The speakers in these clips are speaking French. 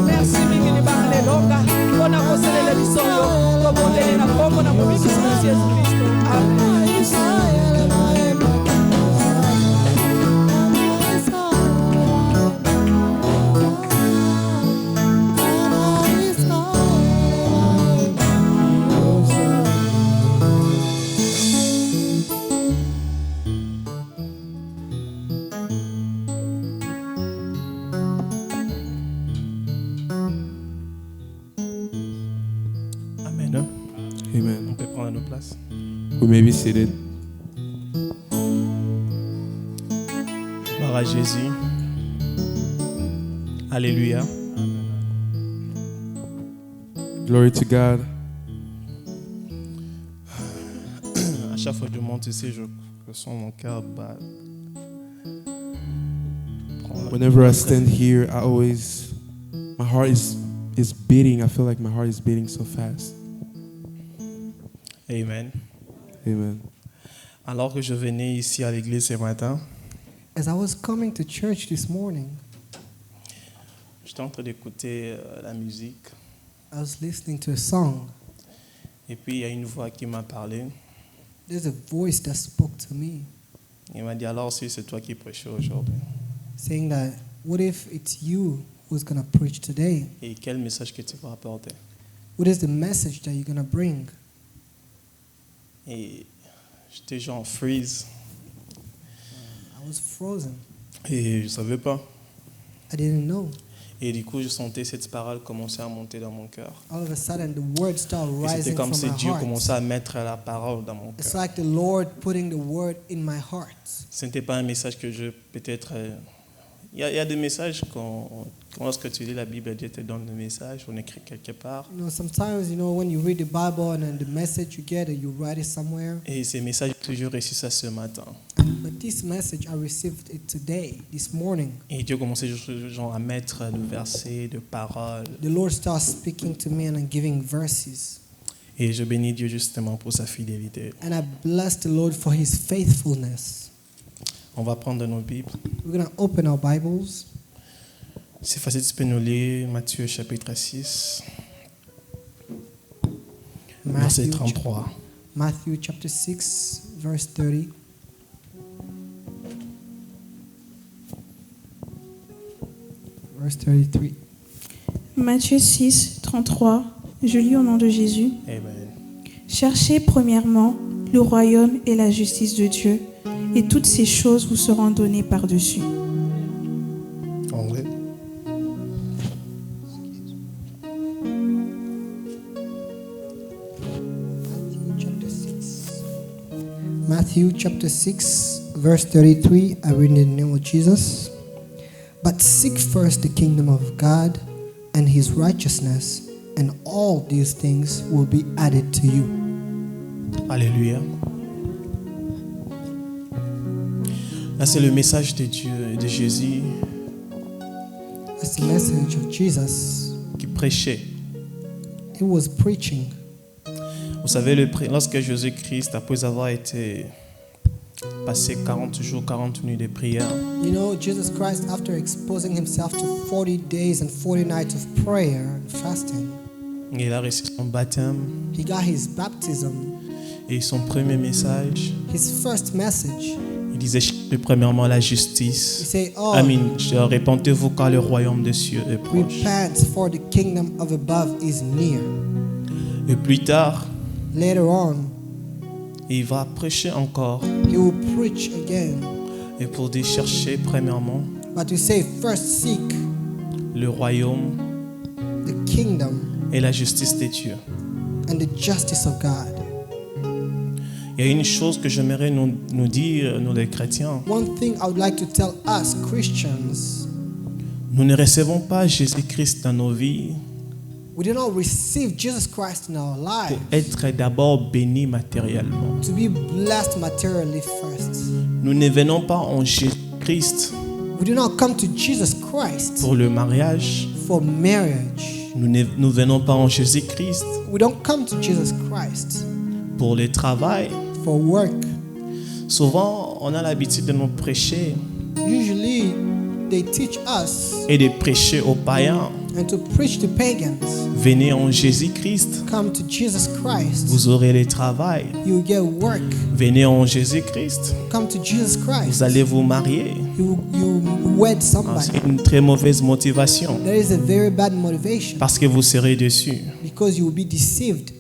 Merci mingi bangale longa ona koselela bisoyo to bondele na kombo na mubiki Yesu Kristo. Amen. Amen. On peut prendre nos places. We may be seated. Gloire à Jésus. Alléluia. Glory to God. À chaque fois que je monte ici, je sens mon cœur battre. Whenever I stand here, my heart is beating. I feel like my heart is beating so fast. Amen. Amen. Alors que je venais ici à l'église ce matin, as I was coming to church this morning, j'étais en train d'écouter la musique. I was listening to a song. Et puis il y a une voix qui m'a parlé. There's a voice that spoke to me. Il m'a dit alors si c'est toi qui prêchais aujourd'hui. Saying that what if it's you who's going to preach today? Et quel message que tu vas apporter? What is the message that you're going to bring? Et j'étais genre freeze. I was frozen. Et je savais pas. I didn't know. Et du coup, je sentais cette parole commencer à monter dans mon cœur. All of a sudden, the word started rising c'était comme from si my Dieu heart. commençait à mettre la parole dans mon It's cœur. like the Lord putting the word in my heart. Ce n'était pas un message que je peut-être. Il y a des messages lorsque tu lis la Bible, Dieu te donne le message, on écrit quelque part. You know, sometimes, when you read the Bible and then the message you get, you write it somewhere. Et ces messages, j'ai toujours reçu ça ce matin. But this message, I received it today, this morning. Et Dieu commençait genre à mettre de versets, de paroles. The Lord starts speaking to me and giving verses. Et je bénis Dieu justement pour sa fidélité. And I bless the Lord for His faithfulness. On va prendre nos Bibles. We're going to open our Bibles. C'est facile, tu peux nous lire Matthieu chapitre 6, verset 33. Matthew chapter 6, verse 30. Verse 33. Matthieu 6, 33. Je lis au nom de Jésus. Amen. Cherchez premièrement le royaume et la justice de Dieu, et toutes ces choses vous seront données par-dessus. Anglais. Matthew chapter 6, verse 33. I read in the name of Jesus. But seek first the kingdom of God and His righteousness, and all these things will be added to you. Alléluia. Là, c'est le message de Dieu, de Jésus. That's the message of Jesus. Qui prêchait. He was preaching. Vous savez, lorsque Jésus-Christ, après avoir été passé 40 jours, 40 nuits de prière, You know, Jesus Christ, after exposing Himself to 40 days and 40 nights of prayer and fasting, il a reçu son baptême. He got His baptism. Et son premier message, His first message, il disait premièrement la He justice. said, Amen. Répentez-vous car le royaume des cieux est proche. repent, for the kingdom of above is near. Et plus tard, Later on, il va prêcher encore. He will preach again. Et pour dire chercher premièrement But to say, first seek le royaume the kingdom et la justice de Dieu. and the justice of God. Il y a une chose que j'aimerais nous dire, nous les chrétiens. One thing I would like to tell us Christians, Nous ne recevons pas Jésus-Christ dans nos vies we do not receive Jesus Christ in our pour life être d'abord bénis matériellement. to be blessed materially first. Nous ne venons pas en Jésus-Christ We do not come to Jesus Christ pour le mariage. for marriage. Nous venons pas en Jésus-Christ We don't come to Jesus Christ pour le travail. for work. Souvent, on a l'habitude de nous prêcher Usually, they teach us et de prêcher aux païens. and to preach to pagans. Venez en Jésus-Christ, Come to Jesus Christ. vous aurez le travail. You will get work. Venez en Jésus-Christ, Come to Jesus Christ. vous allez vous marier. You wed Ah, somebody. c'est une très mauvaise motivation That is a very bad motivation parce que vous serez déçus. because you will be deceived.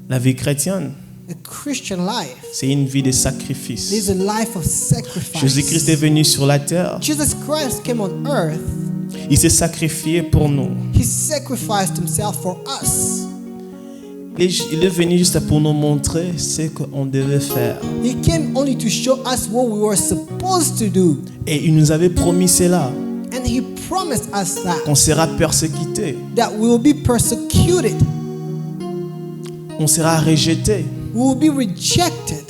La vie chrétienne, A Christian life c'est une vie de is sacrifice. a life of sacrifice. Jésus-Christ est venu sur la terre. Jesus Christ came on earth. Il s'est sacrifié pour nous. He sacrificed himself for us. Il est venu juste pour nous montrer ce qu'on devait faire. He came only to show us what we were supposed to do. Et il nous avait promis cela, And he promised us qu'on sera persécuté, that we will be persecuted. on sera rejeté. We will be rejected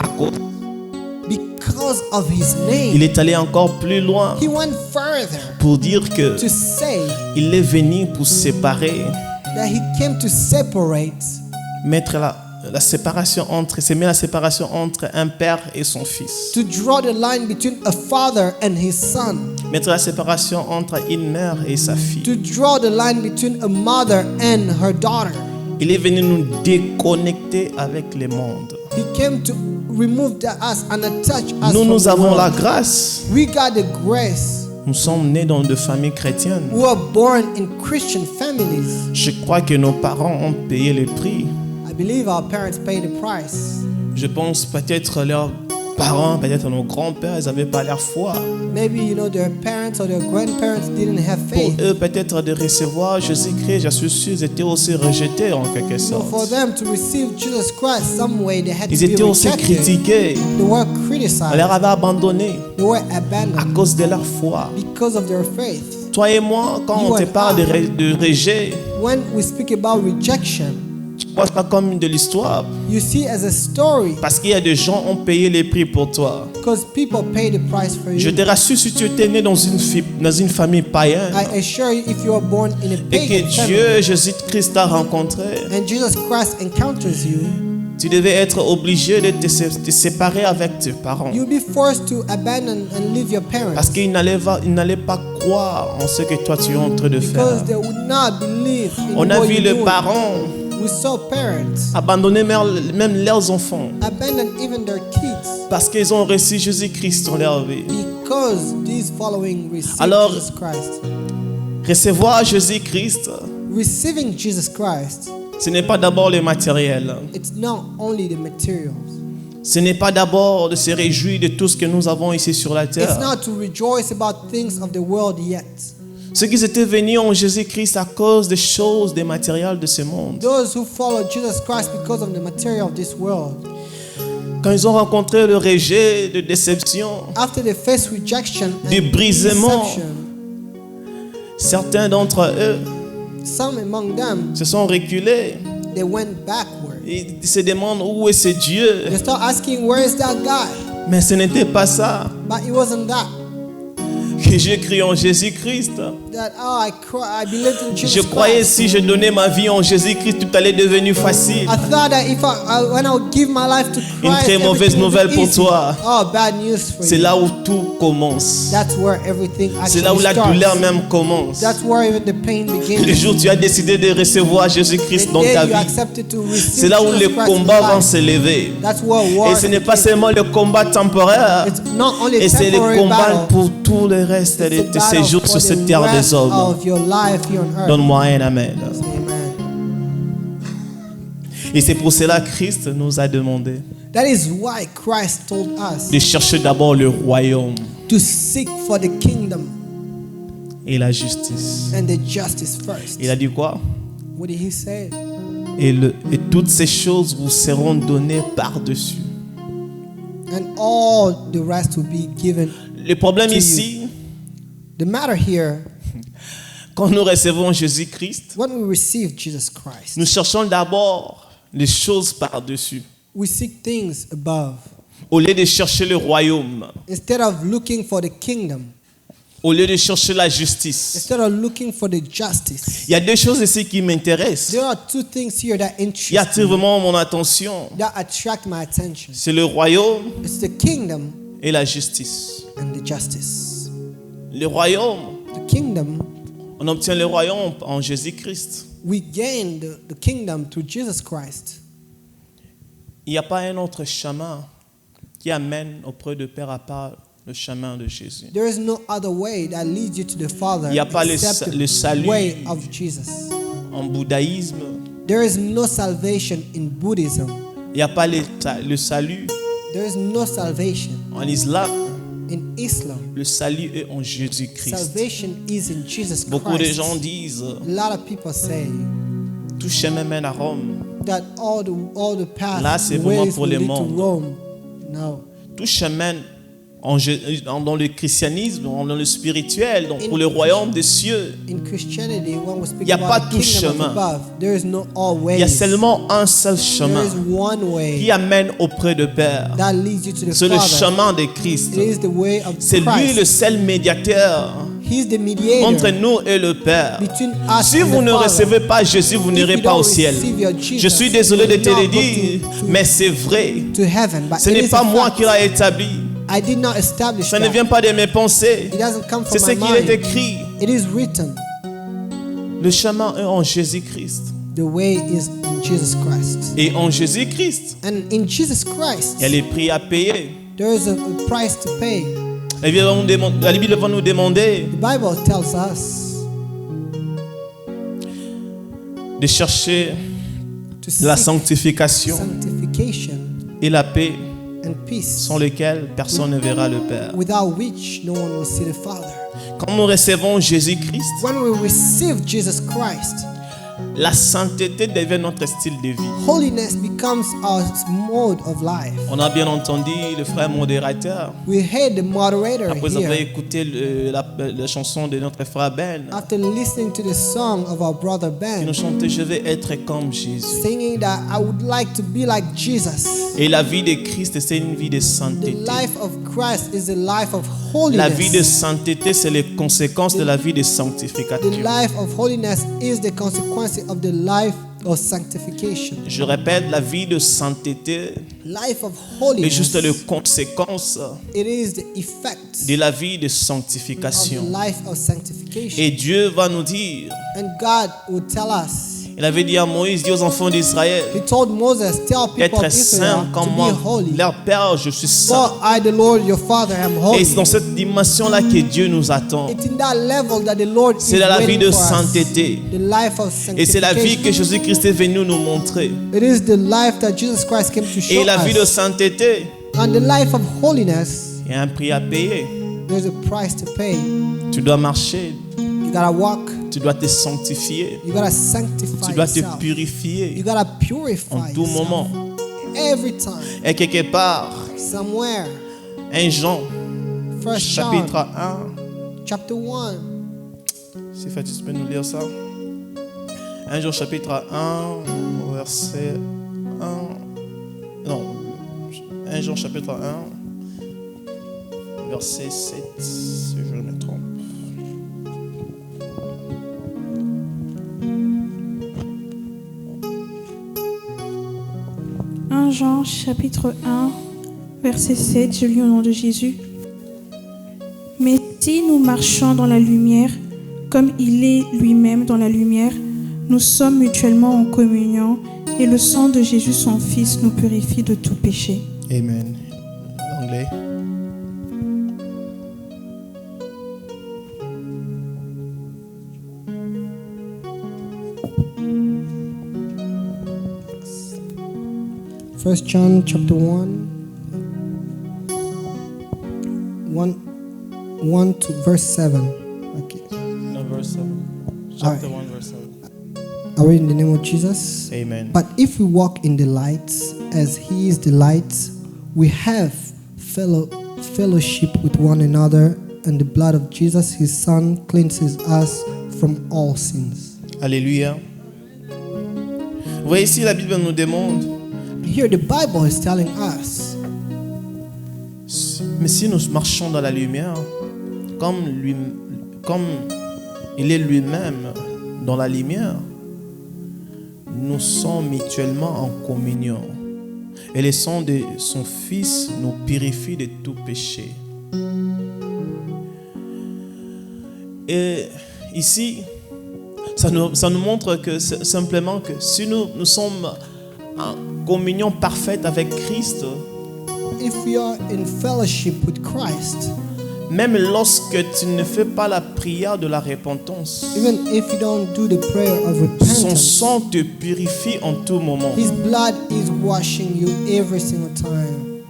because of his Il name. est allé encore plus loin He went further pour dire que to say il est venu pour séparer, that he came to separate, mettre la séparation entre, c'est la séparation entre un père et son fils. to draw the line between a father and his son, Mettre la séparation entre une mère et sa fille. to draw the line between a mother and her daughter. Il est venu nous déconnecter avec le monde. He came to remove us and attach us Nous, from nous the avons la world. grâce. We got the grace. Nous sommes nés dans des familles chrétiennes. We were born in Christian families. Je crois que nos parents ont payé le prix. I believe our parents paid the price. Je pense peut-être leurs parents, peut-être nos grands-pères, ils n'avaient pas leur foi. Maybe, their parents or their grandparents didn't have Pour faith. eux, peut-être de recevoir Jésus-Christ, je suis sûr, ils étaient aussi rejetés en quelque So for sorte. them to receive Jesus Christ, some way they had Ils to be étaient aussi rejected. critiqués. They were On criticized. leur avait abandonnés They were à abandoned cause de leur foi. because of their faith. Toi et moi, quand You on te and parle I. de rejet, When we speak about rejection, tu vois ça comme de l'histoire. you see as a story Parce qu'il y a des gens qui ont payé les prix pour toi. because people pay the price for Je you. te rassure, si tu étais né dans une famille païenne I assure you, if you are born in a et que pagan family Dieu, Jésus-Christ t'a rencontré, and Jesus Christ encounters you, tu devais être obligé de te séparer avec tes parents. you'll be forced to abandon and leave your Parce parents qu'ils n'allaient pas croire en ce que toi tu es en train de faire. because they would not believe in On a what vu you're les doing. parents We saw parents abandonner même leurs enfants abandon even their kids parce qu'ils ont reçu Jésus-Christ dans leur vie. because these following receive Alors- Jesus Christ. Recevoir Jésus-Christ, Receiving Jesus Christ, ce n'est pas d'abord le matériel. it's not only the materials. Ce n'est pas d'abord de se réjouir de tout ce que nous avons ici sur la It's terre. not to rejoice about things of the world yet. Ceux qui étaient venus en Jésus-Christ à cause des choses, des matériels de ce monde. Those who follow Jesus Christ because of the material of this world, Quand ils ont rencontré le rejet, de déception, after they face rejection du and brisement, deception, certains d'entre eux some among them, se sont reculés. they went backward. Ils se demandent où est ce Dieu. They start asking, where is that guy? Mais ce n'était pas ça. But it wasn't that. Que j'ai cru en Jésus-Christ. That, I believed in Jesus Je croyais Christ. si je donnais ma vie en Jésus-Christ, tout allait devenir facile. I thought that if when I would give my life to Christ, Une très mauvaise everything would be nouvelle pour easy. toi. Oh, bad news for C'est you. là où tout commence. That's where everything C'est actually là où la starts. douleur même commence. That's where even the pain Le begins. jour où tu as décidé de recevoir Jésus-Christ The dans day ta you vie, accepted to receive c'est là où Jesus les Christ in combats your vont life. s'élever. That's where war Et ce n'est pas begins. seulement le combat temporaire, It's not only et c'est le temporary combat battle. pour tout le reste It's de a tes battle séjours for sur cette the terre des rest hommes. of your life here on earth. Donne-moi un amen. Amen. Et c'est pour cela que Christ nous a demandé That is why Christ told us de chercher d'abord le royaume to seek for the kingdom et la justice. and the justice first. Il a dit quoi? What did he say? Et toutes ces choses vous seront données par-dessus. And all the rest will be given. Le problème To ici, The matter here, quand nous recevons Jésus-Christ, when we receive Jesus Christ, nous cherchons d'abord les choses par-dessus. we seek things above Au lieu de chercher le royaume, instead of looking for the kingdom. au lieu de chercher la justice. instead of looking for the justice. Il y a deux choses ici qui m'intéressent, There are two things here that qui interest attirent me, vraiment mon attention. that attract my attention. C'est le royaume It's the kingdom et la justice. and the justice. Le royaume, The kingdom, on obtient le royaume en Jésus-Christ. we gain the kingdom through Jesus Christ. Il n'y a pas un autre chemin qui amène auprès de Père à part le chemin de Jésus. There is no other way that leads you to the Father Il n'y a pas except le salut. the way of Jesus. En bouddhisme, There is no salvation in Buddhism. il n'y a pas le salut. There is no salvation En islam, in Islam. le salut est en Jésus-Christ. Salvation is in Jesus Beaucoup de Christ. gens disent, A lot of people say tout chemin mène à Rome. that all the paths, Là, c'est the vraiment ways pour will le lead to monde. Rome. No. Tout chemin dans le christianisme, dans le spirituel, donc pour le royaume des cieux. In Christianity, when we speak Y a about pas the tout kingdom of chemin. above, there is no all Il y a ways. seulement un seul chemin There is one way qui amène auprès de Père. that leads you to the C'est le Father. chemin de Christ. It is the way of C'est lui Christ. le seul médiateur He's the mediator entre nous et le Père. between us Si and vous the ne Father. recevez pas Jésus, vous If n'irez you pas au don't ciel. receive your Jesus, Je suis désolé de you te will le not go dire, to mais c'est vrai. heaven. But Ce it n'est is pas a moi fact. qui l'ai établi. I did not establish Ça ne that. vient pas de mes pensées. It doesn't come C'est from ce my qu'il est mind. écrit. It is written. Le chemin est en Jésus-Christ. The way is in Jesus Christ. Et en Jésus-Christ, And in Jesus Christ, il y a les prix à payer. there is a price to pay. La Bible va nous demander The Bible tells us de chercher to la seek sanctification sanctification et la paix and peace, sans lesquelles personne ne verra le Père. without which no one will see the Father. Quand nous recevons Jésus-Christ, When we receive Jesus Christ, la sainteté devient notre style de vie. holiness becomes our mode of life. On a bien entendu le frère modérateur. We heard the moderator Après avoir here, écouté la chanson de notre frère Ben, after listening to the song of our brother qui Ben, nous chantait « Je vais être comme Jésus singing that I would like to be like Jesus. ». Et la vie de Christ, c'est une vie de The sainteté. life of Christ is the life of La vie de holiness. sainteté, c'est les conséquences de la vie de The sanctification. life of holiness is the consequence of the life of sanctification. Je répète, la vie de sainteté Life of est holiness, juste la conséquence it is the effect de la vie de of the sanctification. life of sanctification. Et Dieu va nous dire, And God will tell us, il avait dit à Moïse, dit aux enfants d'Israël, He told Moses, tell people être of saint Israel comme to moi. be holy. Leur Père, je suis saint. For I, the Lord, your Father, am Et holy. c'est dans cette dimension-là que Dieu nous attend. It's in that level that the Lord is C'est la vie waiting de for us. sainteté. The life of Et c'est la vie que sanctification. Jésus-Christ est venu nous montrer. It is the life that Jesus Christ came to show Et la vie de us. sainteté, And the life of holiness, il y a un prix à payer. there's a price to pay. Tu dois marcher, You gotta walk. tu dois te sanctifier, You gotta sanctify tu dois te yourself. purifier You gotta purify en tout yourself. moment. Every time, Et quelque part, somewhere. 1 Jean, First chapitre John, 1, chapter 1. si fait, tu peux nous lire ça. 1 Jean, chapitre 1, verset 1. Non, 1 Jean, chapitre 1, verset 7, si je ne me trompe. Jean chapitre 1, verset 7, je lis au nom de Jésus. Mais si nous marchons dans la lumière, comme il est lui-même dans la lumière, nous sommes mutuellement en communion et le sang de Jésus, son Fils, nous purifie de tout péché. Amen. Anglais. First John chapter 1, 1 to verse 7. Okay. No, verse 7. Chapter 1, verse 7. I read in the name of Jesus. Amen. But if we walk in the light, as He is the light, we have fellowship with one another, and the blood of Jesus, His Son, cleanses us from all sins. Alléluia. Vous voyez ici, la Bible nous demande, Here the Bible is telling us, mais si nous marchons dans la lumière, comme il est lui-même dans la lumière, nous sommes mutuellement en communion. Et le sang de son Fils nous purifie de tout péché. Et ici, ça nous montre que simplement que si nous sommes en communion parfaite avec Christ, If we are in fellowship with Christ, même lorsque tu ne fais pas la prière de la repentance, even if you don't do the prayer of son repentance, sang te purifie en tout moment. His blood is washing you every single time.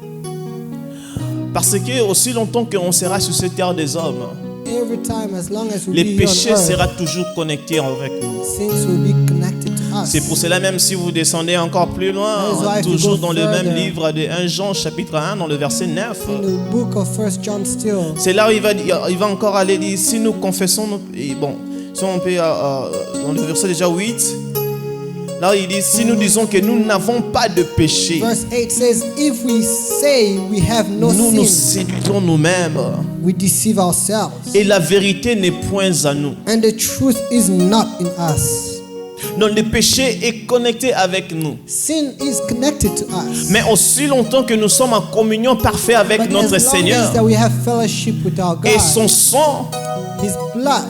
Parce que aussi longtemps qu'on sera sur cette terre des hommes, Every time, as long as we les be here péchés on earth, seront toujours connectés avec nous. sins will be connected to us. C'est pour cela, même si vous descendez encore plus loin, That is why if you toujours go dans le même further, livre de 1 Jean chapitre 1, dans le verset 9, In the book of 1 John still, c'est là où il va encore aller dire, si nous confessons, et bon, si on peut, dans le verset déjà 8, là il dit, si nous disons que nous n'avons pas de péché, verse 8 says, if we say we have no nous nous sin, séduisons nous-mêmes, we deceive ourselves, et la vérité n'est point à nous. and the truth is not in us. Donc le péché est connecté avec nous. Sin is connected to us. Mais aussi longtemps que nous sommes en communion parfaite avec But notre as long Seigneur as that we have fellowship with our et God, son sang, His blood,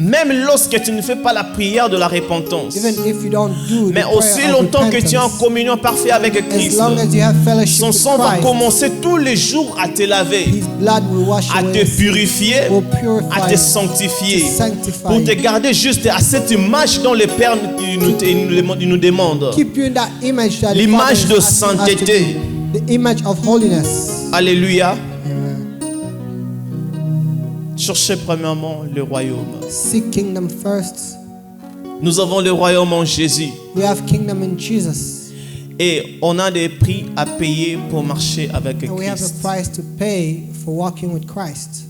même lorsque tu ne fais pas la prière de la repentance, even if you don't do the mais aussi prayer of longtemps que tu es en repentance, communion parfaite avec as Christ, long as you have fellowship son with sang va Christ, commencer tous les jours à te laver, His blood will wash à away te sin, purifier, will à purify, te sanctifier, to sanctify pour te you. garder juste à cette image dont le Père nous demande. Keep you in that image that the L'image Father de is asking us to sainteté. do, the image of holiness. Alléluia. Amen. Cherchez premièrement le royaume. Seek kingdom first. Nous avons le royaume en Jésus. We have kingdom in Jesus, Et on a des prix à payer pour marcher avec and we have a Christ. price to pay for walking with Christ.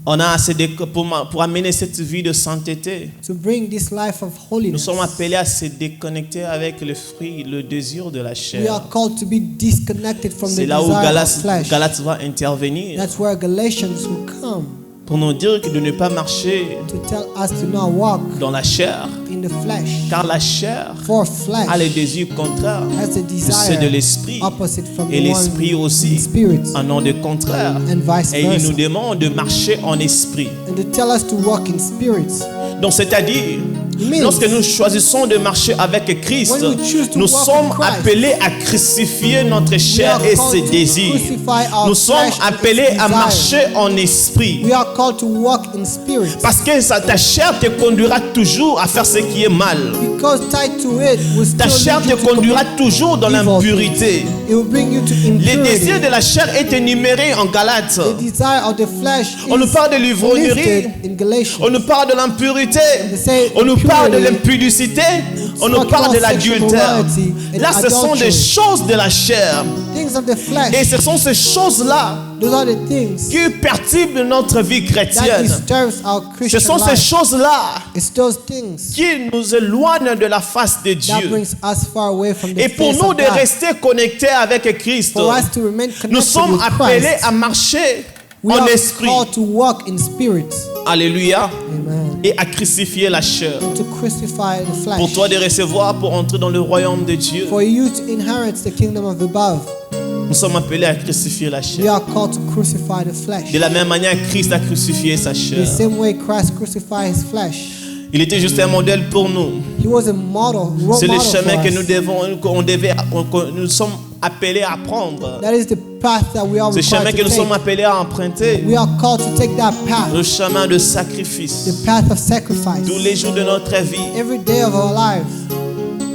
On a assez de, pour amener cette vie de sainteté. To bring this life of Nous holiness, sommes appelés à se déconnecter avec le fruit, le désir de la we chair. are called to be disconnected from the C'est là où desire of flesh. Galates va intervenir That's where Galatians will come pour nous dire que de ne pas marcher to tell us to not walk dans la chair, in the flesh. car la chair For a les flesh désirs contraires has the de ceux de desire l'esprit, opposite from et the l'esprit one aussi in spirit, en ont de contraires. and vice Et il nous versa. demande de marcher en esprit. And to tell us to walk in spirit. Donc c'est-à-dire, means lorsque nous choisissons de marcher avec Christ, when we choose to nous walk sommes with Christ, appelés à crucifier notre chair are et called ses to désirs. crucify our Nous sommes flesh and appelés its à desire. marcher en esprit. We are called to walk in spirit. Parce que ta chair te conduira toujours à faire ce qui est mal. Because tied to it will Ta still chair lead te you to conduira commit toujours dans evil l'impurité. things. It will bring you to Les désirs impurity. de la chair est énuméré en Galates. The desire of the flesh On nous is parle de l'ivrognerie. listed in Galatians. On nous parle de l'impurité. They say On nous parle de impurity. l'impudicité. On nous talking parle de about sexual l'adultère. morality and Là, ce sont des adultery. choses de la chair. Things of the Et flesh. ce sont ces choses-là Those are the things qui perturbent notre vie that chrétienne. disturbs our Ce Christian sont ces life. choses-là It's those things qui nous éloignent de la face de that Dieu. brings us far away from the Et pour face nous of de God. rester connectés avec Christ, For us to remain nous connected sommes with appelés Christ, à marcher we en are esprit. called to walk in spirit. Alléluia. Amen. Et à crucifier la chair. And to crucify the flesh. Pour toi de recevoir, pour entrer dans le royaume de Dieu. For you to inherit the kingdom of above, Nous sommes appelés à crucifier la we chair. are called to crucify the flesh. De la même manière, Christ a crucifié sa chair. The same way Christ crucified his flesh. Il était juste un modèle pour nous. He was a model, role C'est le model chemin for que us. nous sommes appelés à prendre. That is the path that we are Ce chemin required que to nous sommes take. appelés à emprunter. We are called to take that path, Le chemin de sacrifice. the path of sacrifice. Tous les jours de notre vie, Every day of our lives,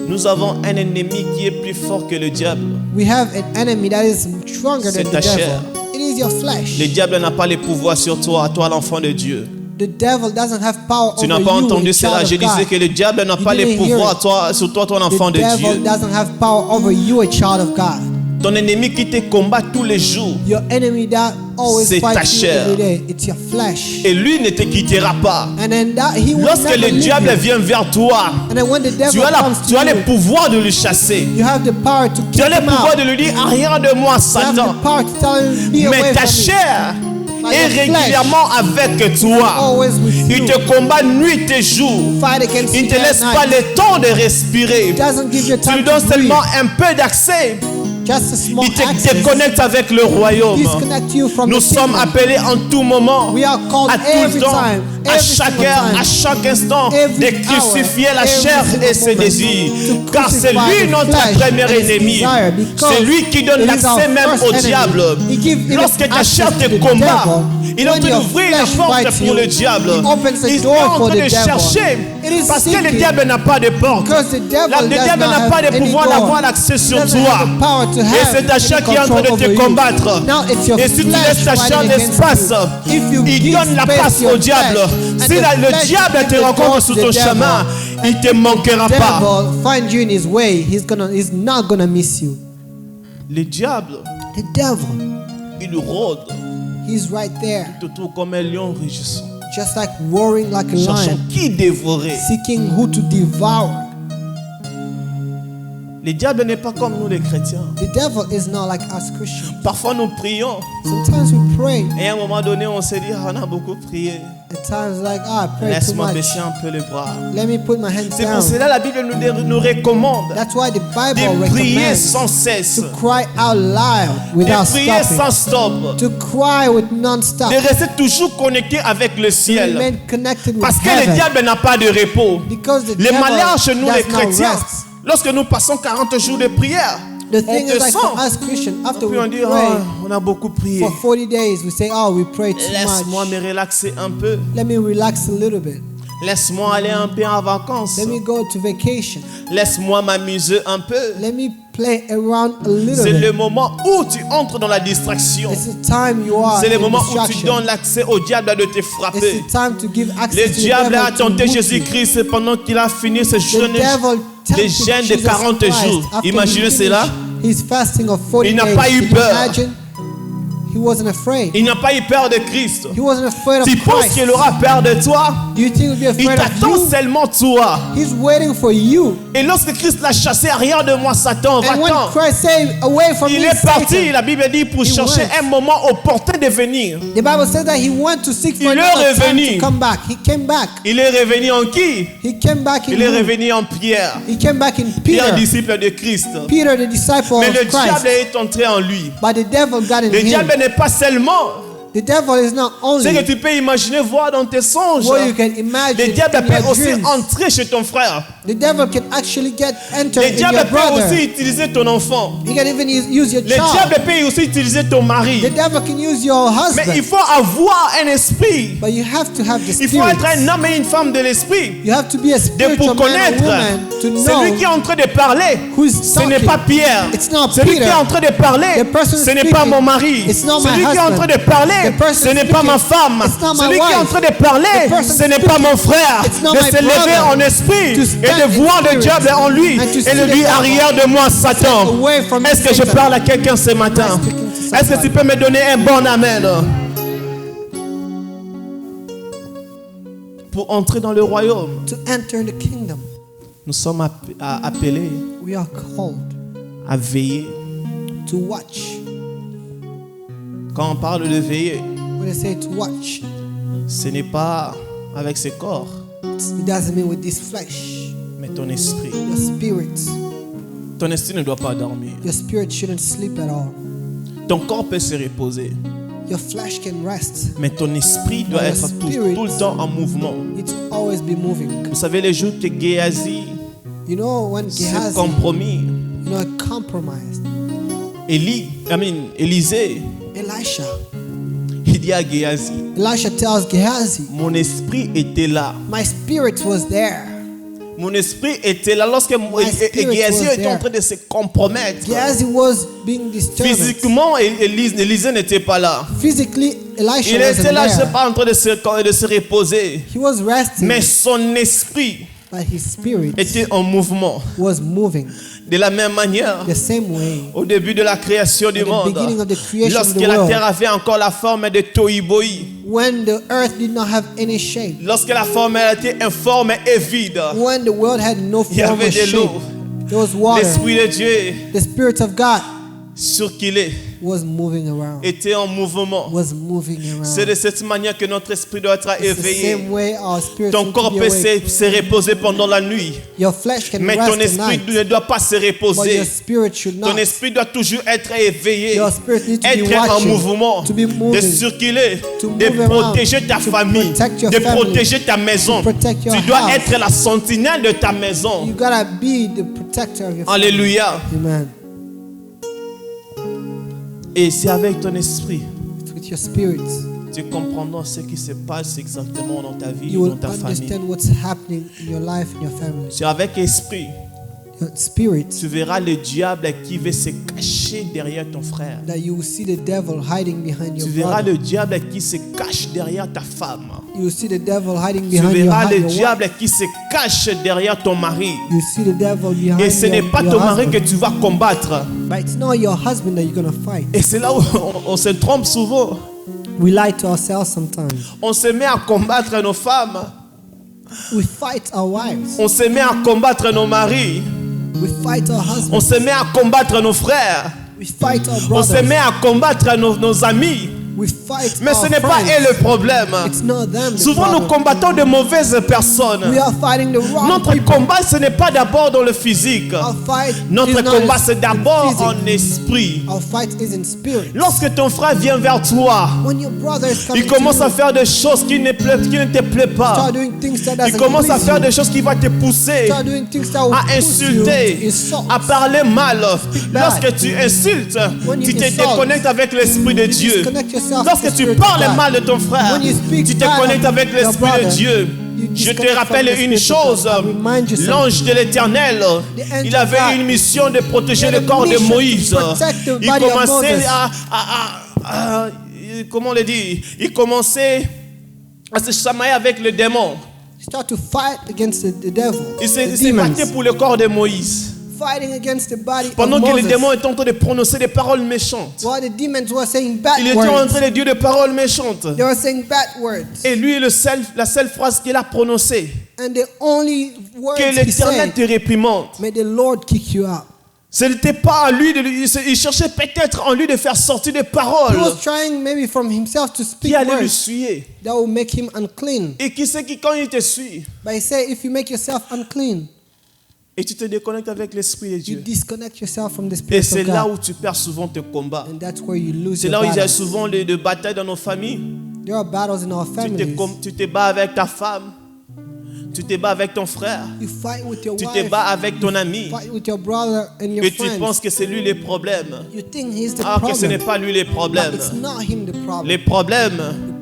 nous avons un ennemi qui est plus fort que le diable. we have an enemy that is stronger C'est than ta the chair. devil. It is your flesh. Le diable n'a pas le pouvoir sur toi, toi l'enfant de Dieu. The devil doesn't have power Tu over n'as pas you, entendu a cela. child Je of disais God. que le diable n'a You pas le didn't hear pouvoir it. sur toi, ton enfant The de devil Dieu. doesn't have power over you, a child of God. Ton ennemi qui te combat tous les jours. Your enemy that always C'est ta fights you chair. every day, it's your flesh. Et lui ne te quittera pas. And then that he will Lorsque never le leave diable you. vient vers toi, And then when the devil tu comes to as le you, pouvoir de le chasser. you have the power to Tu kick as le him pouvoir out. de lui dire arrière de moi, You have Satan. the power to tell him, be away Mais ta from me. chair est régulièrement avec toi. Always with Il you. te combat nuit et jour. Fight against Il ne you te day laisse and pas night. le temps de respirer. It doesn't give you Tu time lui to donnes seulement breathe. un peu d'accès. Just a small Il te access. déconnecte avec le royaume. Disconnect you from Nous the sommes kingdom. appelés en tout moment, We are called à tout every le temps, time, à every chaque single heure, time, à chaque instant, every de crucifier hour, la every chair single et ses moment, désirs. to Car c'est crucify lui the notre flesh premier and its ennemi. desire, because C'est lui qui donne it is l'accès our même first au enemy. diable. He gives even Lorsque ta access chair to te the combat, devil. il est en When train your d'ouvrir la flesh porte fights pour you, le diable. he opens the Il est door en for train the de devil. chercher. It is Parce que le seeking. diable n'a pas de porte. Because the devil Le does diable not n'a have pas de any pouvoir door. d'avoir l'accès sur Doesn't toi. have the power to Et have c'est ta any chair qui est en train control de over te you. combattre. Now it's your Et si tu flesh laisses ta chair fighting against l'espace, you. If you il give donne la space place to your au diable. flesh, Si and the le flesh diable gives te the rencontre door sur to ton the devil, chemin, il te manquera pas. devil find you in his way, he's not gonna miss you. Le diable, The devil, il rôde. he's right there, Il te trouve comme un lion rugissant, just like roaring like a cherchant lion, qui dévorer. seeking who to devour. Le diable n'est pas comme nous les chrétiens. The devil is not like us Christians. Parfois nous prions Sometimes we pray, et à un moment donné on se dit ah, on a beaucoup prié. at times like, I pray too Laisse-moi much. baisser un peu les bras. Let me put my hands C'est pour down. cela la Bible nous recommande That's why the Bible de prier recommends sans cesse, to cry out loud without de prier stopping, sans stop, to cry with non-stop, de rester toujours connecté avec le to ciel. remain connected with Parce que le heaven. diable n'a pas de repos. Because the Le devil malheur chez nous les does not chrétiens, rest. lorsque nous passons 40 jours de prière, The on thing is, like for descend. us Christians, after Puis on we dit, pray oh, on a beaucoup prié. for 40 days, we say, oh, we prayed too Laisse-moi much. me relaxer un peu. Let me relax a little bit. Laisse-moi aller un peu en vacances. Let me go to vacation. Laisse-moi m'amuser un peu. Let me play around a little C'est le bit. moment où tu entres dans la distraction. It's the time you are C'est le in moment où tu distraction. donnes l'accès au diable de te It's frapper. the time to give Le access to the diable devil a to tenté wound you. Jésus-Christ pendant qu'il a fini ce The jeûne, devil le tempted jeûne de Jesus 40 Christ jours. after he Imaginez finished cela. his fasting of 40 Il n'a days. pas eu Can you peur. imagine? He wasn't afraid. Il n'a pas eu peur de Christ. He wasn't afraid of Tu penses Christ. qu'il aura peur de toi? Do you think he'll be Il afraid of t'attend you? seulement toi. He's waiting for you. Et lorsque Christ l'a chassé, arrière de moi, Satan, And when va-t'en. Christ said, away from Il me, est parti, Satan, la Bible dit, pour He chercher went. un moment opportun de venir. the Bible says that he went to seek for Il est another time revenu. to come back. He came back. Il est revenu en qui? He came back in Il est who? revenu en Pierre. He came back in Pierre, Peter. disciple de Christ. Peter, the disciple Mais of le Christ. diable est entré en lui. But the devil got in Le him. diable n'est pas seulement The devil is not ce que only tu peux imaginer, voir dans tes songes. what you can Le imagine diable in peut your aussi dreams. entrer chez ton frère. The devil can actually enter Le in diable your peut brother. aussi utiliser ton enfant. He can even use your Le child. diable peut aussi utiliser ton mari. The devil can use your Mais il husband. faut avoir un esprit. But you have to have the Il faut spirit. être un homme et une femme de l'esprit. You have to be a De spiritual pour man or connaître woman to celui qui est know en train de parler. who's Ce n'est talking. pas Pierre. It's not Celui qui Peter. est en train de parler, The person ce n'est pas speaking, mon mari. it's not my Celui qui est en husband. train de parler, The person ce n'est pas ma speaking, femme. it's not my Celui qui est en wife. train de parler, The person ce n'est pas mon frère. it's not De my se lever brother. en esprit To et stand de in voir le spirit diable en lui and to et see de the lui devil. arrière de moi, Satan. away from Est-ce que je Satan. parle à quelqu'un ce matin? I'm speaking to Est-ce que tu peux me donner un bon amen? Pour entrer dans le royaume, To enter the kingdom, nous sommes appelés we are called à veiller. to watch. Quand on parle de veiller, When I say to watch, ce n'est pas avec ce corps, it doesn't mean with this flesh. mais ton esprit. Your spirit. Ton esprit ne doit pas dormir. Your spirit shouldn't sleep at all. Ton corps peut se reposer, Your flesh can rest. mais ton esprit doit Your être tout spirit- le temps en mouvement. It's always be moving. Vous savez, les jours que Géasi You know, when s'est Gehazi, compromis, you know, compromised, Élisée, Elisha, il dit à Géasi, Elisha tells Gehazi, mon esprit était là. my spirit was there. Mon esprit était là lorsque spirit Géasi was était en there. train de se compromettre. Gehazi was being disturbed. Physiquement, Élisée n'était pas là. Physically, Elisha Il était wasn't là, je ne sais there. pas, en train de se reposer. He was resting, Mais son esprit but his spirit était en mouvement. was moving. De la même manière, The same way, au début de la création du At the monde, beginning of the creation of lorsque the la world, terre avait encore la forme de tohu-bohu, when the earth did not have any shape, lorsque la forme était informe et vide, when the world had no il y form avait or de shape, l'eau. there was water. L'Esprit de Dieu The Spirit of God circulait, was moving around. était en mouvement. Was moving around. C'est de cette manière que notre esprit doit être It's the éveillé. same way our spirit Ton needs to corps be peut awake. se reposer pendant la nuit, Your flesh can mais rest ton at esprit night, ne doit pas se but reposer. your spirit should Ton not. esprit doit toujours être éveillé, Your spirit needs to be être en watching, mouvement, to be de moving, circuler, to de move around, protéger ta to famille, protect your de family, protéger ta maison. to protect your Tu dois house. être la sentinelle de ta maison. You gotta be the protector of your family. Alléluia. Amen. Et c'est avec ton esprit, It's with your spirit. tu comprendras ce qui se passe exactement dans ta vie, You will dans ta famille. understand what's happening in your life and your family. C'est avec esprit, Your spirit, tu verras le diable qui veut se cacher derrière ton frère. that you will see the devil hiding behind your Tu verras brother. le diable qui se cache derrière ta femme. You will see the devil hiding Tu behind verras le your wife. diable qui se cache derrière ton mari. You see the devil behind Et ce n'est pas your ton mari que husband. tu vas combattre. But it's not your husband that you're gonna fight. Et c'est là où on se trompe souvent. We lie to ourselves sometimes. On se met à combattre nos femmes. We fight our wives. On se met à combattre nos maris. We fight our On husbands. se met à combattre nos frères. We fight our On se brothers. met à combattre nos amis. We fight Mais our ce n'est pas friends. eux le problème. It's not them. the Souvent nous problem. combattons de mauvaises personnes. We are fighting the wrong Notre people. combat, ce n'est pas d'abord dans le physique. Our fight Notre is not combat, in c'est d'abord physique. en esprit. Our fight is in spirit. Lorsque ton frère vient vers toi, When your brother is coming il commence to à you, faire des choses qui ne te plaisent pas. start doing things that Il doesn't commence à please faire you. des choses qui vont te pousser Start doing things that will à push you insulter, to insult. à parler mal. bad. Lorsque tu insultes, When you tu te insult, déconnectes avec l'Esprit de Dieu. disconnect yourself Lorsque from the tu Spirit of parles God. mal de ton frère, When you speak tu te bad connectes of avec your l'Esprit brother, de Dieu. you Je te disconnect rappelle from the une Spirit of chose, God. I remind you something. l'ange de l'Éternel, The angel il of avait God. une mission de protéger He le had a corps de mission to Moïse. protect the Il body of commençait Moses. comment on le dit, il commençait à se chamailler avec le démon. Start to fight against the devil. Il the s'est demons. battu pour le corps de Moïse. Fighting against the body Pendant of que Moses. le démon est en train de prononcer des paroles méchantes. While the demons were saying bad Il était en words. train de dire des paroles méchantes. They were saying bad words. Et lui, la seule phrase qu'il a prononcée, And the only words que he l'Éternel said, te réprimande. may the Lord kick you out. Ce n'était pas à lui, il cherchait peut-être en lui de faire sortir des He paroles was trying maybe from himself to speak qui allaient lui words suer. that will make him unclean. Et qui sait que quand il te suit, But he said, if you make yourself unclean, et tu te déconnectes avec l'Esprit de you Dieu. disconnect yourself from the Et Spirit c'est of là God. où tu perds souvent tes combats. And that's where you lose C'est your là où il y a battles. souvent de batailles dans nos familles. There are battles in our families. Tu te bats avec ta femme. Tu te bats avec ton frère. You fight with your Tu wife. te bats avec ton ami. Fight with your brother and your Et tu friends. penses que c'est lui le problème. You think he's the Alors que ce n'est problem. pas lui le But problème. it's not him the problem. Le problème,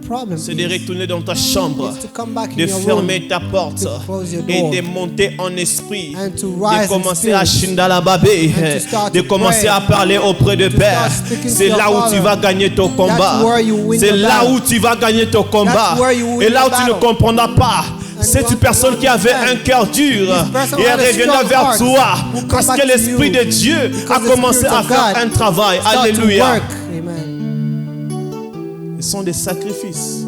The problem c'est de is retourner dans ta chambre, to come back de in your room fermer ta porte to close your et door de monter en esprit, and to de rise in commencer à spirit shindalababé, and to start de to commencer pray, à parler auprès de to Père. start speaking to C'est your là où Father. tu vas gagner ton combat. where you win C'est your là battle. où tu vas gagner ton combat. That's where you win Et là où your tu ne battle. comprendras pas. Cette you personne qui avait un cœur dur person et had a reviendra strong vers heart toi will come parce back que to l'Esprit you de Dieu a because the commencé Spirit à of faire God un travail. start to Alléluia. work. Amen. Ce sont des sacrifices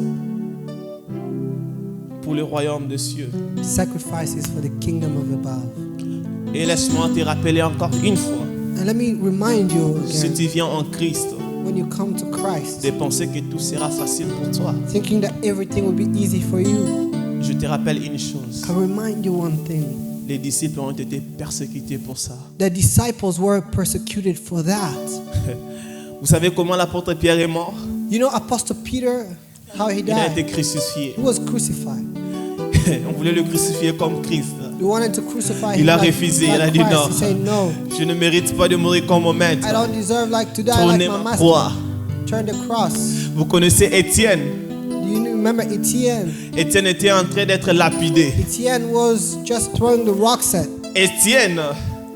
pour le royaume des cieux. Sacrifices for the kingdom of above. Et laisse-moi te rappeler encore une fois, And let me remind you si again, tu viens en Christ, when you come to Christ, de penser que tout sera facile pour toi. thinking that everything will be easy for you, Je te rappelle une chose, I remind you one thing. les disciples ont été persécutés pour ça. The disciples were persecuted for that. Vous savez comment l'apôtre Pierre est mort? You know Apostle Peter, how he Il a été died? crucifié. He was crucified. On voulait le crucifier comme Christ. They wanted to crucify Il him a like refusé, il a Christ. dit non. He said no. Je ne mérite pas de mourir comme mon maître. I don't deserve like to die like Tournez my ma master. croix. Turn the cross. Vous connaissez Étienne. Do you remember Etienne? Étienne était en train d'être lapidé. Etienne was just throwing the rocks at. Étienne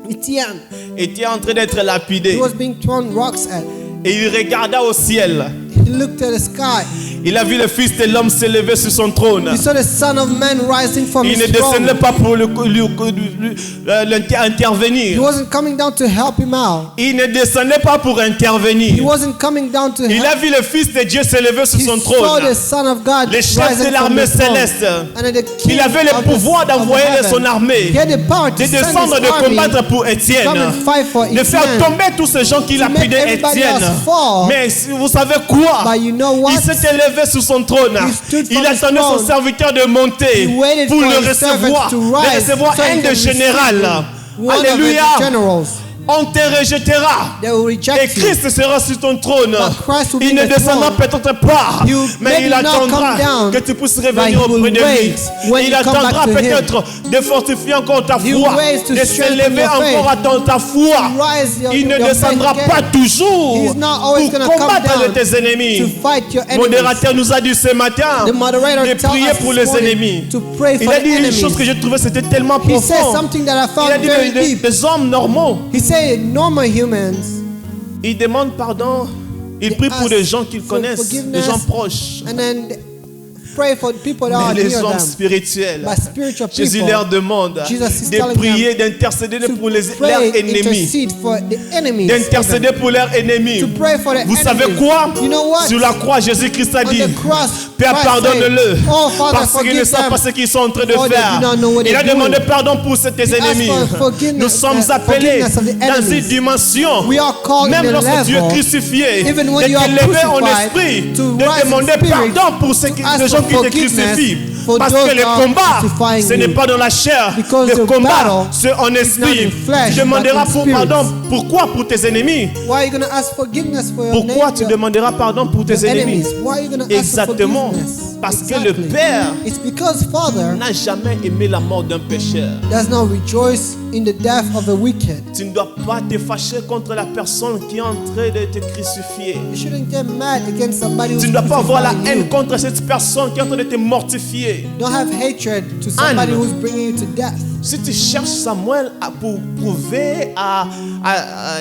Etienne, était en train d'être lapidé. he was being thrown rocks at. Et il regarda au ciel. He looked at the sky. Il a vu le Fils de l'homme s'élever sur son trône. He saw the Son of Man rising from Il ne his throne. descendait pas pour He intervenir. wasn't coming down to help him out. Il ne descendait pas pour He intervenir. wasn't coming down to Il a help. vu le Fils de Dieu s'élever sur He son saw trône. the Son of God Les chefs rising de from l'armée the throne. céleste. And then the king Il avait le of pouvoir the, d'envoyer of the de son heaven. armée, He had the power to de send descendre, his de army combattre pour to Étienne, come and fight for de faire Etienne. tomber tous ces gens qui To make lapidaient everybody Étienne. else fall. Mais vous savez quoi? But you know what? Il s'est élevé sur son trône. He stood Il from his attendait son throne. serviteur de monter He waited pour for le his servant recevoir, to de rise recevoir so he un can de receive général. him. One of Alléluia. the generals. On te rejettera. They will Et reject you. Christ sera sur ton trône. But Christ will Il be ne the descendra throne. peut-être pas, You mais maybe il not attendra come down, que tu puisses but revenir he will auprès de lui. wait when Il you come attendra back to him. peut-être de fortifier encore ta He will foi, wait to de strengthen s'élever your faith. encore à ta foi. Rise your, Il ne your descendra faith pas again. toujours He's not always pour gonna come combattre down tes ennemis. to fight your Le enemies. modérateur nous a dit ce matin The moderator de tell prier us pour this les morning ennemis. to pray Il for a the dit une enemies. chose que j'ai trouvé c'était tellement He said profond. something that I Il found a dit very deep. des hommes normaux, He said normal humans, ils demandent pardon, ils They prient pour ask des gens qu'ils for connaissent, des forgiveness. gens proches. and then pray for people that are Mais les near hommes them. spirituels, But spiritual Jésus people, leur demande Jesus is de telling prier, d'intercéder to pour leurs pray, ennemis. intercede for the enemies. D'intercéder even. pour leurs ennemis. To pray for the Vous savez enemies. quoi? You know what? Sur la croix, Jésus-Christ a On dit, the cross, Père, Christ pardonne-le, said, "Oh, Father, parce qu'ils ne forgive savent them, pas ce qu'ils sont en train de for they faire. do not know what Il a they're demandé doing." pardon pour tes He asked ennemis. for forgiveness, Nous sommes appelés forgiveness of the dans enemies. une dimension, We are called même in a lorsque tu es level, crucifié, even de when you are t'élever en crucified, esprit, to de rise in demander spirit, pardon pour ceux to ask les gens for qui te forgiveness crucifient. for Parce those que le that are combat, crucifying ce n'est you. pas dans la chair, Because le the combat, battle c'est en is not esprit. in flesh, Tu demanderas but in pour spirit. pardon. Pourquoi? Pour tes ennemis. Why are you going to ask forgiveness for your Pourquoi tu neighbor, demanderas pardon pour tes your ennemis? enemies? Why are you going to ask for Exactement. forgiveness? Parce que le Exactly. Père It's because Father n'a jamais aimé la mort d'un pécheur. does not rejoice in the death of the wicked. Tu ne dois pas te fâcher contre la personne qui est en train de te crucifier. You shouldn't get mad against somebody who's Tu ne dois pas avoir la crucifying haine you. contre cette personne qui est en train de te mortifier. Don't have hatred to somebody Anne. who's bringing you to death. Si tu cherches Samuel pour prouver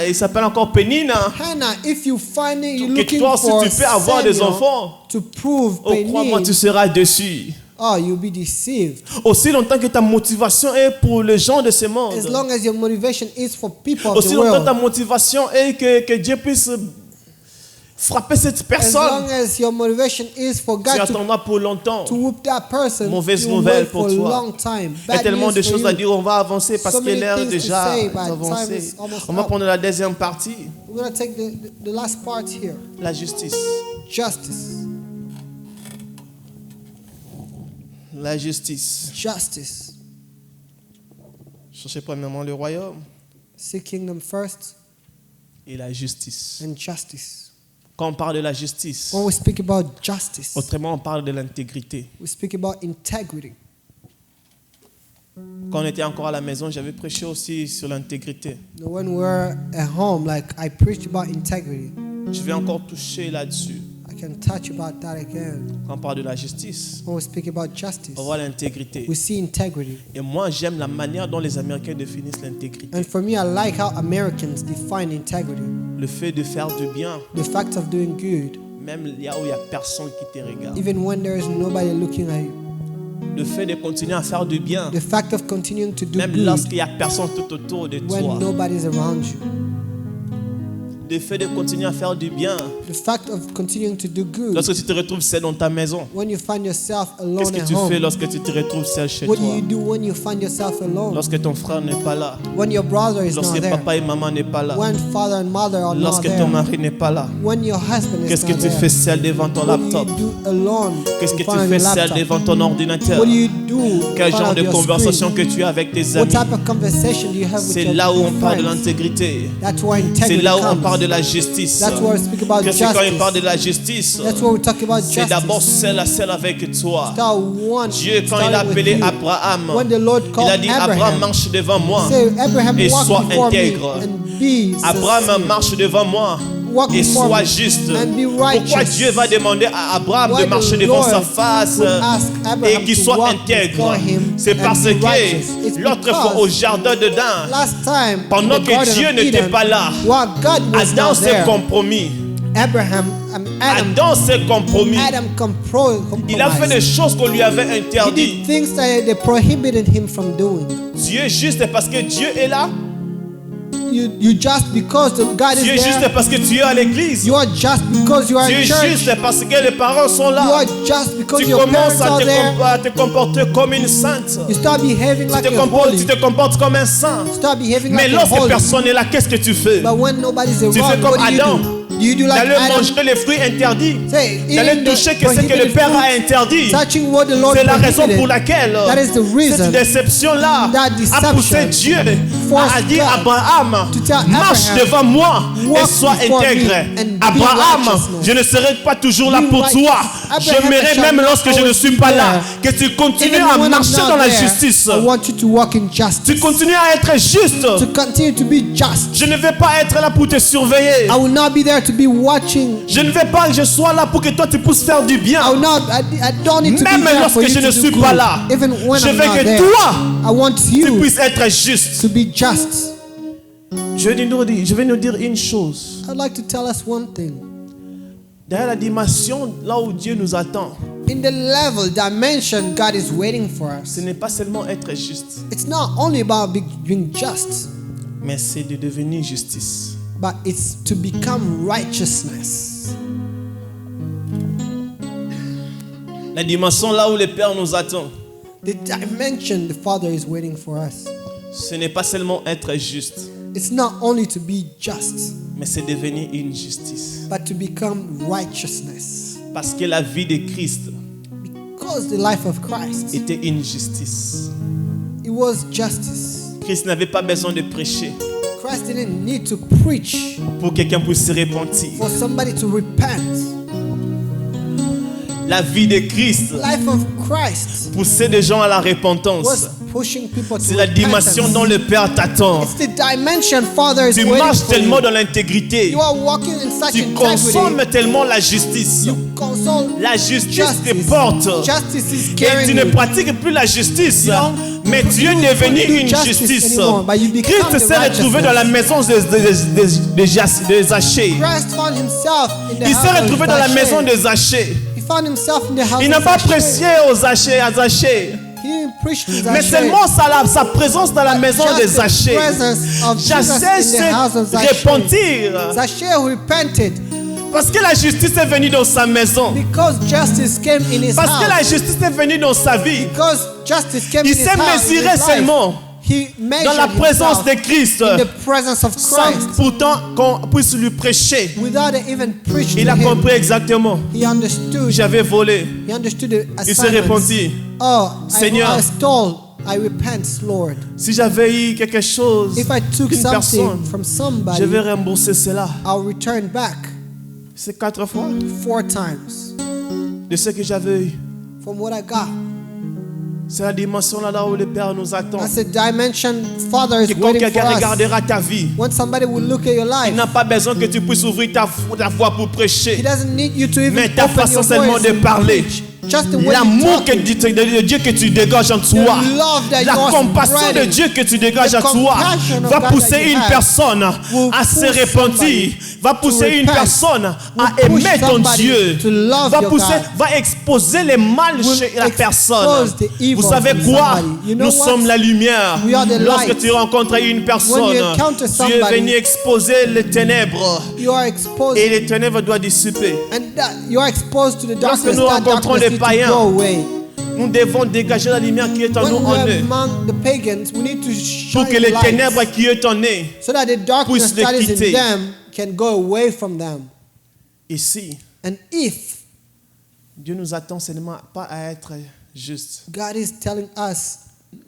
il s'appelle encore Pénine, Hannah, if you find it, you're que looking toi aussi for tu peux avoir des Samuel enfants, to prove oh, crois-moi, tu Penine. seras déçu. Oh, you'll be deceived. Aussi longtemps que ta motivation est pour les gens de ce monde, As long as your motivation is for people of aussi the longtemps ta world, motivation est que Dieu puisse frapper cette as personne, long as your motivation is for tu God attendras pour longtemps. to whoop that person, Mauvaise you will nouvelle wait pour for a toi. long time. Il y a Bad tellement news de for choses you. à dire, on va avancer parce So que many l'heure est things to déjà say, but avancée. time is almost On va up. prendre la deuxième partie, We're going to take the last part here. la justice. Justice. La justice. Justice. Cherchez premièrement le royaume Seek kingdom first et la justice. and justice. Quand on parle de la justice, When we speak about justice, autrement on parle de l'intégrité. we speak about integrity. Quand on était encore à la maison, j'avais prêché aussi sur l'intégrité. When we're at home, like I preached about integrity, Je vais encore toucher là-dessus. I can touch about that again. Quand on parle de la justice, When we speak about justice, on voit l'intégrité. we see integrity. Et moi, j'aime la manière dont les Américains définissent l'intégrité. And for me, I like how Americans define integrity. Le fait de faire du bien, The fact of doing good, même là où il n'y a personne qui te regarde. even when there is nobody looking at you. Le fait de continuer à faire du bien, The fact of continuing to do même good lorsqu'il n'y a personne tout autour de when toi. nobody's around you. Le fait de continuer à faire du bien, The fact of continuing to do good lorsque tu te retrouves seul dans ta maison. when you find yourself Qu'est-ce alone que at tu fais home. lorsque tu te retrouves seul chez What do toi? you do when you find yourself alone? Lorsque ton frère n'est pas là? When your brother is not Lorsque there? papa et maman n'est pas là? When father and mother are not Lorsque there? ton mari n'est pas là? When your husband is Qu'est-ce que not tu there? fais seul devant ton What do laptop? you do alone Qu'est-ce que in front tu of fais your seul laptop? devant ton ordinateur? What do you do in Quel front genre of de your conversation screen? que tu as avec tes What amis? type of conversation do you have with C'est your là où on parle de friends? l'intégrité. That's where C'est integrity là où on comes. parle de la justice. That's where we speak about Qu'est-ce que quand il parle de justice. la justice? That's where we talk about C'est d'abord justice. seul à seul avec toi. Start one. Dieu, quand il a starting with appelé you. Abraham, When the Lord il called a dit Abraham, Abraham, marche devant moi. say, Abraham, et walk sois before intègre. me and be Abraham, sincere. marche devant moi. Walk Et before sois me juste. and be Pourquoi righteous. Dieu va demander à Abraham Why de marcher the devant Lord sa face would ask Abraham et qu'il to soit walk intègre? before him C'est and parce be righteous? It's que l'autre fois because au jardin d'Éden, last time pendant in the que Garden Dieu of n'était Eden, pas là, while God was Adam not s'est there, compromis. Adam s'est compromis. Adam Il a fait des compromised. choses qu'on lui avait He interdites. did things that they prohibited him from doing. Dieu est juste parce que Dieu est là. You just because God Dieu est is juste there. parce que tu es à l'église. You are just because you are Dieu in est church. juste parce que les parents sont You là. are just because Tu your commences parents are there. à te comporter comme une sainte. You start behaving like a holy. Tu te comportes comme un saint. Start behaving Mais like a lorsque holy. personne n'est là, qu'est-ce que tu fais? But when nobody's Tu fais around, comme what do you Adam. do? Do you do like D'aller Adam? manger les fruits interdits. Say, D'aller eating toucher the que ce que le prohibited Père a fruit, interdit. touching what the Lord C'est la raison pour prohibited. laquelle That is the reason cette déception-là that a deception poussé Dieu forced à dire God Abraham, to tell marche Abraham, devant moi et walk sois before me intègre. and be Abraham, righteousness. je ne serai pas toujours là Be pour righteous. toi. Abraham J'aimerais shall même not lorsque je ne always suis be pas là, there. que tu continues Even à when I'm marcher not dans la there, justice. I want you to walk in Tu justice. continues à être juste. To continue to be just. Je ne vais pas être là pour te surveiller. I will not be there to be watching. Je ne vais pas que je sois là pour que toi tu puisses faire du bien. I will not. I don't need to Même be there for lorsque you je to ne do suis good. pas là, Even when je I'm veux not que there, toi, I want tu you puisses être juste. to be just. Je vais nous dire une chose. I'd like to tell us one thing. Derrière la dimension, là où Dieu nous attend, In the level, dimension God is waiting for us, ce n'est pas seulement être juste, it's not only about being just, mais c'est de devenir justice. but it's to become righteousness. La dimension là où le Père nous attend, The dimension the Father is waiting for us. ce n'est pas seulement être juste, It's not only to be just, mais c'est devenir une justice. but to become righteousness. Parce que la vie de Christ Because the life of Christ, était une justice. it was justice. Christ n'avait pas besoin de prêcher Christ didn't need to preach pour que quelqu'un puisse se repentir. for somebody to repent. La vie de Christ Life of Christ poussait des gens à la repentance. was pushing people to C'est la dimension repentance. dont le Père t'attend. It's the dimension Father is Tu waiting marches for tellement you. dans l'intégrité. You are walking in such Tu integrity. consommes tellement la justice. You console La justice te justice. porte. Justice is Et carrying tu ne you. pratiques plus la justice. You don't- Mais tu es you devenu don't do une justice justice. anymore, but you become Christ the s'est retrouvé righteousness. dans la maison de Zachée. Christ found himself in the Il s'est house of retrouvé dans la Zachary. maison de Zachée. He found himself in the house Il n'a of pas Zachary. prêché à Zachée. He didn't preach to Mais Zachary. seulement sa présence dans la maison de Just the Zachée. presence of Jesus Zachée in the house of s'est Zachary. repentir. Zachary repented Parce que la justice est venue dans sa maison. because justice came in his Parce que la house. justice est venue dans sa vie. Because justice came Il in his s'est house. in his mesuré life. seulement He measured dans la présence himself de Christ. in the presence of Sans Christ pourtant qu'on puisse lui prêcher. without even preaching Il to a him. compris exactement. He understood. J'avais volé. He understood the Il s'est assignments. repenti. Oh, Seigneur. I stole. I repent, Lord. Si j'avais eu quelque chose If I took qu'une something personne, from je somebody, vais rembourser cela. I'll return back C'est 4 fois 4 times de ce que j'avais eu. from what I got. C'est la dimension là où le Père nous attend. That's a dimension Father is Que quand waiting for quelqu'un us. regardera ta vie, When somebody will look at your il life, n'a pas besoin que tu puisses ouvrir ta voix pour he prêcher. doesn't need you to even Mais ta open façon your seulement voice de and parler. preach. Just the way you L'amour talk. de Dieu que tu dégages en toi, love that la you're compassion de spreading, Dieu que tu dégages the en toi, compassion of va God pousser that you une have personne will à se push repentir, somebody va pousser une repent, personne à will push aimer ton somebody Dieu, to love va your pousser, God, va exposer les mal will chez la personne. expose the evil Vous savez from quoi? somebody. You know Nous what? sommes la lumière. We are the Lorsque light. tu rencontres une personne, When you encounter tu es somebody, venu exposer les ténèbres You are exposed, et les ténèbres doivent dissiper. and that you are exposed to the Lorsque darkness. nous That rencontrons darkness les needs to païens, go away. Nous devons dégager la lumière qui est en When nous we en are eux, among the pagans, we need to pour shine que les light ténèbres qui est en eux. so that the darkness puissent les that is quitter. in them can go away from them. Ici, And if Dieu nous attend seulement pas à être juste, God is telling us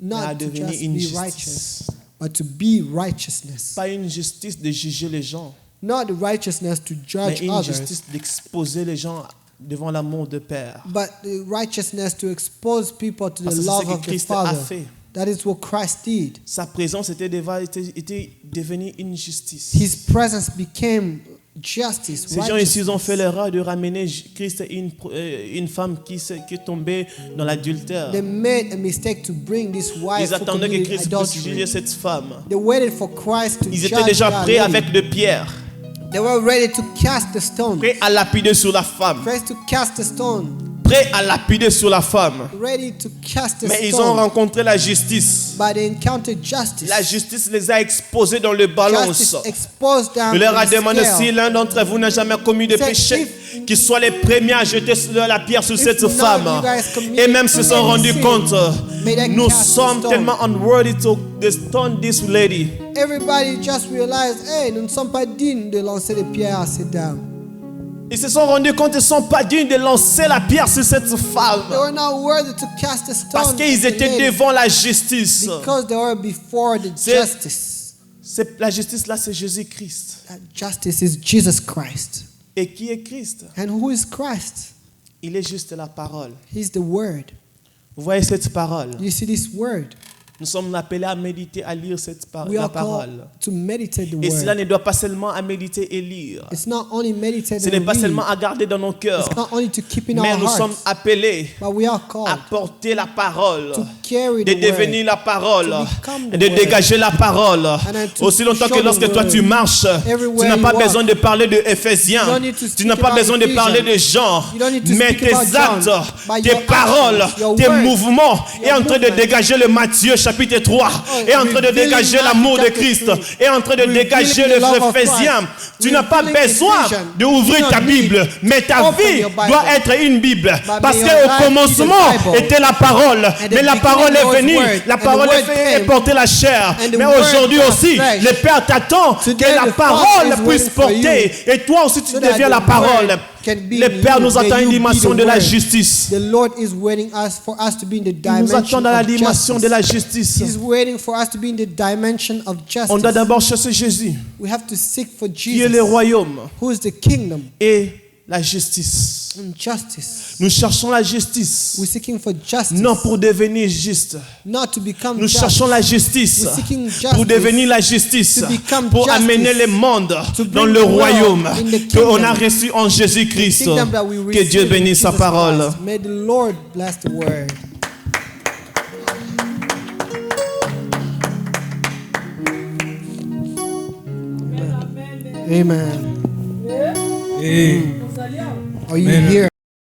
mais à not to devenir just une be righteous, justice. but to be righteousness. Pas une justice de juger les gens, Not the righteousness to mais judge une others, justice d'exposer les gens devant l'amour de Père. but the righteousness to expose people to Parce the que c'est love ce que of the Christ a Father. fait. That is what Christ did. Sa présence était devenue une justice. His presence became justice, Ces gens ici righteousness. ont fait l'erreur de ramener Christ à une femme qui est tombée dans l'adultère. They made a mistake to bring this wife Ils who attendaient que committed Christ puisse juger adultery. cette femme. They waited for Christ to Ils judge étaient déjà that prêts lady. avec de pierres. They were ready to cast the stone. prêts à lapider sur la femme, Ready to cast the stone. prêts à lapider sur la femme. Ready to cast the Mais ils ont stone. rencontré la justice. But they encountered justice. La justice les a exposés dans le balance. Justice exposed them Il leur a to the demandé scale. si l'un d'entre vous n'a jamais commis de Said, péché, qu'ils soient les premiers à jeter la pierre sur cette none of femme. you guys committed Et même se sont any rendus sin, compte, may they nous cast the sommes stone. tellement unworthy to stone this lady. Everybody just realized, hey, nous ne sommes pas dignes de lancer des pierres à cette dame. Ils se sont rendus compte qu'ils ne sont pas dignes de lancer la pierre sur cette They femme. were not worthy to cast a stone Parce qu'ils at the étaient lady devant la justice. because they were before the C'est- justice. La justice là, c'est Jésus-Christ. That justice is Jesus Christ. Et qui est Christ? And who is Christ? Il est juste la parole. He's the Word. Vous voyez cette parole? You see this Word? Nous sommes appelés à méditer, à lire We la are parole. called to meditate the Et cela Word. ne doit pas seulement à méditer et lire. It's not only meditate Ce n'est and pas seulement read. à garder dans nos cœurs. It's not only to keep in Mais our nous sommes hearts, appelés but we are à called porter la parole, to carry de the devenir Word. la parole, to become the et de word. dégager la parole. then to Aussi longtemps show que the lorsque toi word. tu marches, tu Everywhere n'as you pas walk. besoin de parler de Éphésiens, You don't need to tu speak n'as pas about besoin de parler de Ephesians. gens, You don't need to mais speak tes about John, actes, but tes your paroles, actions, your tes words, mouvements est your en train de movement. dégager le Matthieu chapitre 3, est en train de revealing dégager Matthew l'amour de chapter Christ, 3. est en train de Revealing dégager the love les of Éphésiens. Christ. Tu n'as pas Revealing besoin Ephesians. d'ouvrir You ta don't need Bible, mais ta open vie your Bible. doit être une Bible. Parce may your qu'au life be commencement the Bible. était la parole, the mais la beginning parole est was venue, word, la and the parole word est came, portée la chair. and the Mais word aujourd'hui got aussi, flesh. le Père t'attend que Today la the parole Father is puisse waiting for porter, et toi aussi tu so that deviens the la parole. word can be Le in Père you. nous May attend une you be dimension the de la word. justice. The Lord is waiting for us to be in the Il nous attend dimension dans la of dimension de justice. la justice. He's waiting for us to be in the dimension of On doit justice. d'abord chercher Jésus, We have to seek for qui est le Jesus, royaume who is the kingdom et la justice. and justice. Nous cherchons la justice, We're seeking for justice, non pour devenir juste. not to become Nous just. cherchons la justice We're seeking pour justice devenir la justice, to become pour justice, amener le monde to dans bring le the world royaume in the qu'on kingdom. a reçu en Jésus-Christ. Kingdom that we Que Dieu receive in bénisse sa Jesus parole. Christ. May the Lord bless the word. Amen. Are you here?